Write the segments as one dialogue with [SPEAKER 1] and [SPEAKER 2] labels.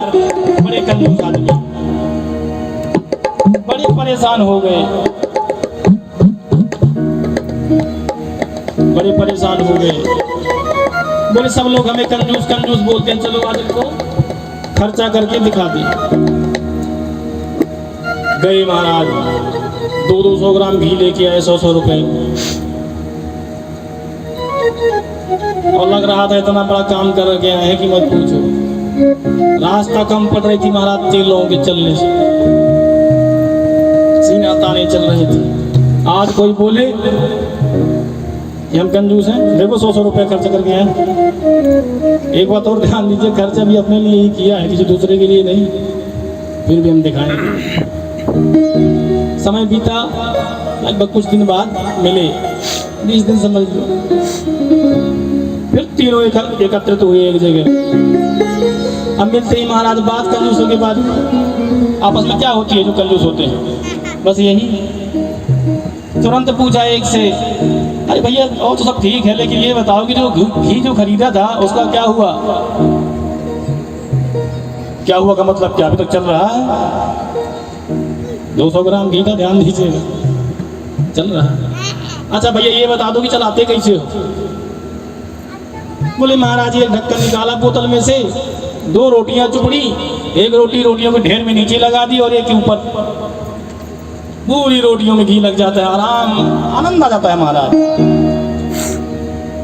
[SPEAKER 1] बड़े कंजूस आदमी बड़े परेशान हो गए, बड़े परेशान हो गए। बोले सब लोग हमें कंजूस कंजूस बोलते हैं, चलो आज इनको खर्चा करके दिखा दे। गए महाराज 200 ग्राम घी लेके आए, 100 रुपए, और लग रहा था इतना बड़ा काम कर के आए हैं कि मत पूछो। रास्ता कम पड़ रही थी महाराज तेलों के चलने से, सीना ताने चल रहे थे। आज कोई बोले कि हम कंजूस हैं, देखो 100 रुपए खर्च करके आए। एक बात और ध्यान दीजिए, खर्चा भी अपने लिए ही किया है, किसी दूसरे के लिए नहीं। फिर भी हम दिखाएंगे। समय बीता, लगभग कुछ दिन बाद मिले, 20 दिन समझ लो। फिर तीनों एकत्रित हुए एक जगह। अब मिलते ही महाराज बात कंजूसों के बाद आपस में क्या होती है जो कंजूस होते हैं, बस यही। तुरंत पूछा एक से, अरे भैया और तो सब ठीक है, लेकिन ये बताओ कि जो घी जो खरीदा था उसका क्या हुआ? क्या हुआ का मतलब क्या, अभी तक चल रहा है? 200 ग्राम घी का ध्यान दीजिएगा, चल रहा है। अच्छा भैया ये बता दो कि चलाते कैसे हो? बोले महाराज एक ढक्कन निकाला बोतल में से, 2 रोटियां चुपड़ी, एक रोटी रोटियों के ढेर में नीचे लगा दी और एक के ऊपर, पूरी रोटियों में घी लग जाता है, आराम आनंद आ जाता है महाराज।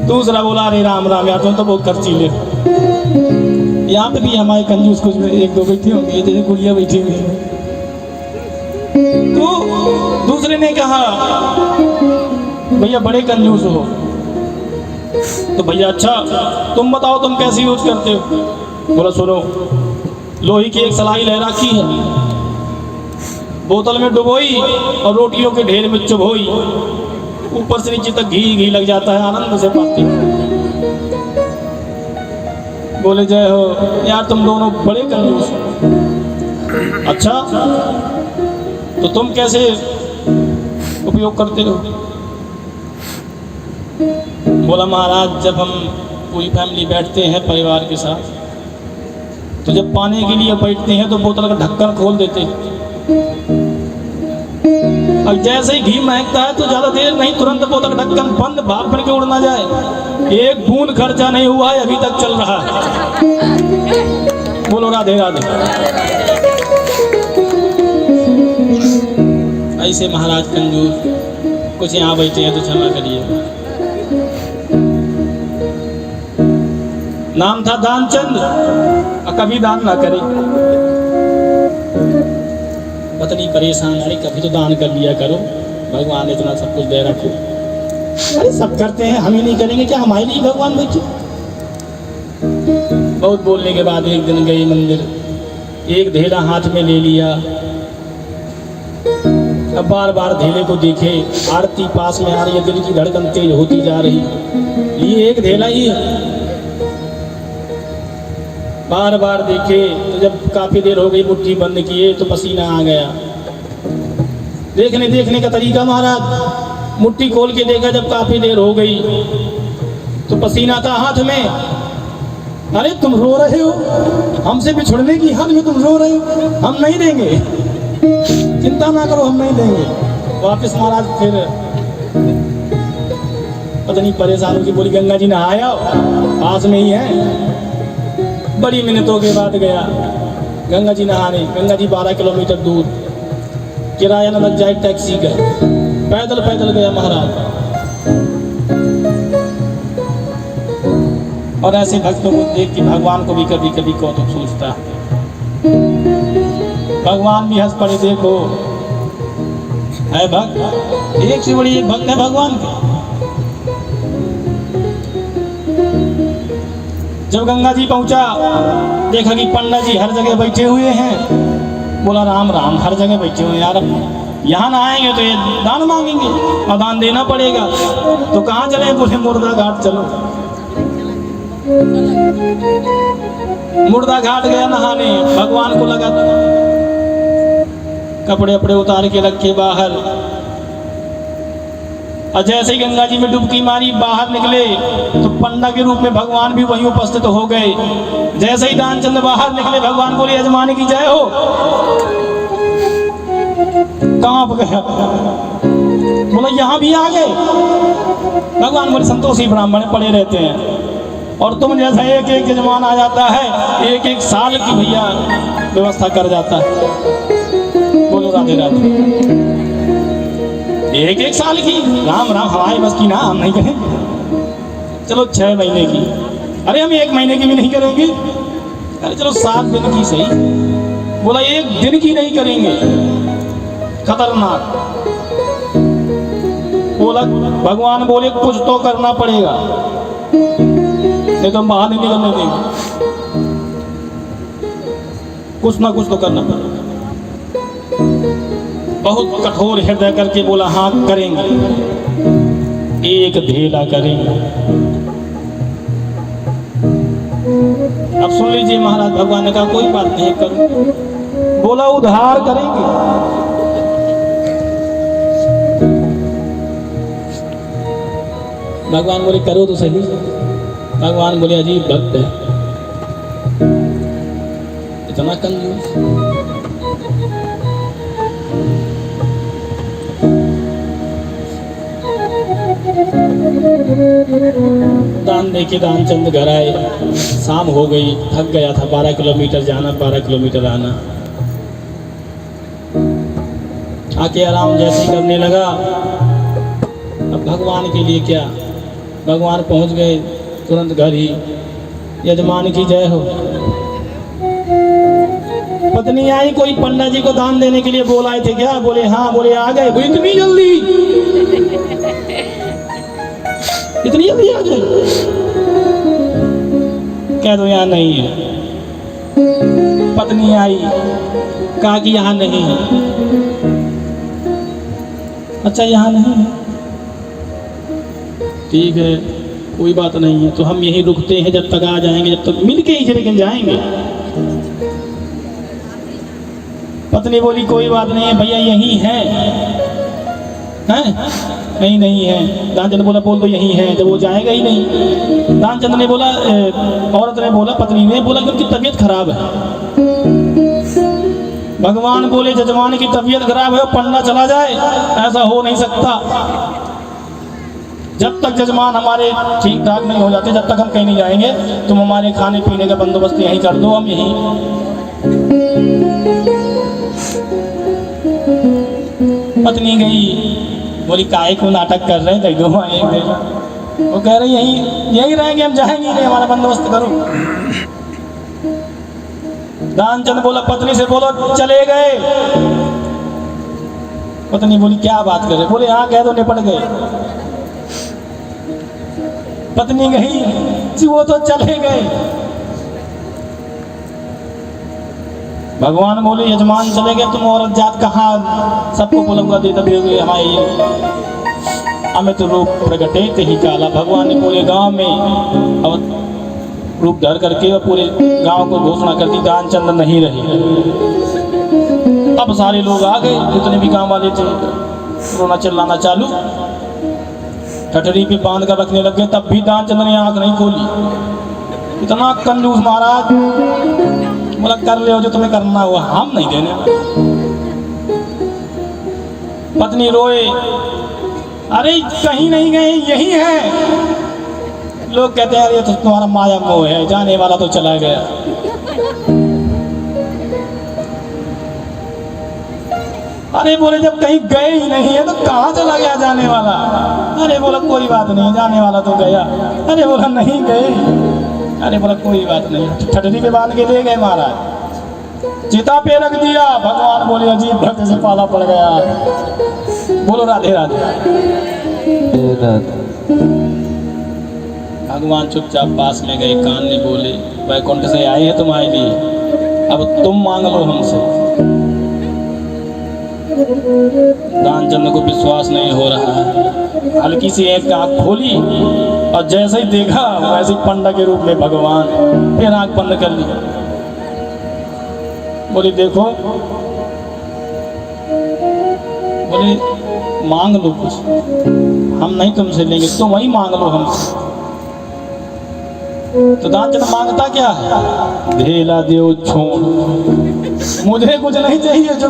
[SPEAKER 1] दूसरा बोला अरे राम राम यार तुम तो बहुत खर्चीले। यहाँ पे भी हमारे कंजूस कुछ 1-2 बैठे होंगे, जैसे गुड़िया बैठी हुई। तो दूसरे ने कहा भैया बड़े कंजूस हो। तो भैया अच्छा तुम बताओ तुम कैसे यूज करते हो? बोला सुनो, लोही की एक सलाई ले रखी है, बोतल में डुबोई और रोटियों के ढेर में चुभोई, ऊपर से नीचे तक घी घी लग जाता है, आनंद से पाती। बोले जय हो यार तुम दोनों बड़े कंजूस हो। अच्छा तो तुम कैसे उपयोग करते हो? बोला महाराज जब हम पूरी फैमिली बैठते हैं परिवार के साथ, तो जब पानी के लिए बैठते हैं तो बोतल का ढक्कन खोल देते हैं, और जैसे ही घी महकता है तो ज्यादा देर नहीं, तुरंत बोतल का ढक्कन बंद, भाप बन के उड़ ना जाए। एक बूंद खर्चा नहीं हुआ है, अभी तक चल रहा है। बोलो राधे राधे। ऐसे महाराज कंजूस कुछ यहाँ बैठे हैं तो क्षमा करिए। नाम था दानचंद, कभी दान ना करे। पत्नी परेशान, अरे कभी तो दान कर लिया करो, भगवान इतना सब कुछ दे रखो। अरे सब करते हैं, हम ही नहीं करेंगे क्या? हमारे लिए भगवान बैठे। बहुत बोलने के बाद एक दिन गए मंदिर, एक धेला हाथ में ले लिया। अब बार बार धेले को देखे, आरती पास में आ रही है, दिल की धड़कन तेज होती जा रही, ये एक धेला ही है। बार बार देखे तो जब काफी देर हो गई मुट्ठी बंद किए तो पसीना आ गया। देखने का तरीका महाराज, मुट्ठी खोल के देखा जब काफी देर हो गई तो पसीना था हाथ में। अरे तुम रो रहे हो, हमसे बिछड़ने की हाल में तुम रो रहे हो, हम नहीं देंगे, चिंता ना करो हम नहीं देंगे। वापिस महाराज फिर पत्नी परेशान होगी, बोली गंगा जी नहाया पास में ही है। बड़ी मिनटों के बाद गया गंगा जी नहाने। गंगा जी 12 किलोमीटर दूर, किराया न लग जाए टैक्सी का, पैदल पैदल गया महाराज। और ऐसे भक्तों को देख के भगवान को भी कभी कभी कौतुक सोचता है। भगवान भी हंस पड़े, देखो है भक्त, एक से बड़ी एक भक्त है भगवान के। जब गंगा जी पहुंचा देखा कि पंडित जी हर जगह बैठे हुए हैं। बोला राम राम, हर जगह बैठे हुए यार, यहाँ ना आएंगे तो ये दान मांगेंगे और दान देना पड़ेगा, तो कहाँ चले? बोले मुर्दा घाट चलो। मुर्दा घाट गया नहाने। भगवान को लगा कपड़े अपड़े उतार के रखे बाहर, और जैसे ही गंगा जी में डुबकी मारी बाहर निकले तो पंडा के रूप में भगवान भी वहीं उपस्थित हो गए। जैसे ही दानचंद बाहर निकले भगवान बोले यजमान की जय हो, कांप गया, बोला यहाँ भी आ गए। भगवान बोले संतोषी ब्राह्मण पड़े रहते हैं और तुम जैसा एक एक यजमान आ जाता है, एक एक साल की भैया व्यवस्था कर जाता है। बोलो राधे राधे। एक एक साल की, राम राम हमारे बस की ना, हम नहीं करें। चलो 6 महीने की, अरे हम 1 महीने की भी नहीं करेंगे, अरे चलो 7 दिन की सही। बोला 1 दिन की नहीं करेंगे, खतरनाक। बोला भगवान बोले कुछ तो करना पड़ेगा, नहीं तो बाहर नहीं निकलने देंगे, कुछ ना कुछ तो करना पड़ेगा। बहुत कठोर हृदय करके बोला हाँ करेंगे, एक ढेला करेंगे। अब सुन लीजिए महाराज, भगवान ने कहा कोई बात नहीं करो। बोला उधार करेंगे। भगवान बोले करो तो सही। भगवान बोले अजीब भक्त है, इतना कंजूस। दान देके दानचंद घर आए, शाम हो गई, थक गया था, 12 किलोमीटर जाना 12 किलोमीटर आना। आके आराम जैसे ही करने लगा, अब भगवान के लिए क्या, भगवान पहुंच गए तुरंत घर ही। यजमान की जय हो। पत्नी आई, कोई पंडा जी को दान देने के लिए बोलाए थे क्या? बोले हाँ। बोले आ गए? वो इतनी जल्दी, इतनी जल्दी आ गए? कह दो यहाँ नहीं है। पत्नी आई, कहा कि यहाँ नहीं है। अच्छा यहाँ नहीं है, ठीक है कोई बात नहीं है, तो हम यहीं रुकते हैं जब तक आ जाएंगे, जब तक मिल के ही लेकिन जाएंगे। पत्नी बोली कोई बात नहीं है भैया, यहीं है। हैं? नहीं नहीं है। दानचंद बोला बोल तो यहीं है, जब वो जाएगा ही नहीं। दानचंद ने बोला, औरत ने बोला, पत्नी ने बोला कि उनकी तबीयत खराब है। भगवान बोले जजमान की तबीयत खराब है, पंडा चला जाए, ऐसा हो नहीं सकता। जब तक जजमान हमारे ठीक ठाक नहीं हो जाते, जब तक हम कहीं नहीं जाएंगे। तुम हमारे खाने पीने का बंदोबस्त यहीं कर दो, हम यहीं। पत्नी गई, बोली काहे को नाटक कर रहे, दे दो एक दिन। वो कह रही यहीं रहेंगे, हम जाएंगे नहीं, हमारा बंदोबस्त करो। दानचंद बोला पत्नी से, बोलो चले गए। पत्नी बोली क्या बात कर रहे? बोले हाँ कह दो, निपट गए। पत्नी गई जी, वो तो चले गए। भगवान बोले यजमान चले गए, तुम औरत जात कहाँ? सबको बोलूंगा दे दबे हुए हमारे अमित रूप प्रगटे ते ही काला। भगवान ने पूरे गांव में अब रूप धर करके पूरे गांव को घोषणा कर दी, दानचंद नहीं रहे। अब सारे लोग आ गए, जितने भी गांव वाले थे, रोना चिल्लाना चालू, ठठरी पे बांध कर रखने लग गए। तब भी दानचंद ने आंख नहीं खोली। इतना कंजूस महाराज, बोला कर ले जो तुम्हें करना हुआ, हम नहीं देने। पत्नी रोए, अरे कहीं नहीं गए, यही है। लोग कहते हैं ये तो तुम्हारा माया मोह है, जाने वाला तो चला गया। अरे बोले जब कहीं गए ही नहीं है तो कहाँ चला गया जाने वाला? अरे बोला कोई बात नहीं, जाने वाला तो गया। अरे बोला नहीं गए। अरे बोला कोई बात नहीं, ठठरी पे बांध के ले गए महाराज, चिता पे रख दिया। भगवान बोले अजीब भक्त से पाला पड़ गया। बोलो राधे राधे। भगवान चुपचाप पास में गए, कान में बोले वैकुंठ से आए हैं तुम्हारे लिए, अब तुम मांग लो हमसे। दानचंद को विश्वास नहीं हो रहा है। हल्की सी एक आंख खोली और जैसे ही देखा वैसे ही पंडा के रूप में भगवान, फिर आंख बंद कर ली। बोले देखो, बोले मांग लो कुछ। हम नहीं तुमसे लेंगे, तुम वही मांग लो हमसे। तो दानचंद मांगता क्या है? धेला देव छोड़, मुझे कुछ नहीं चाहिए, जो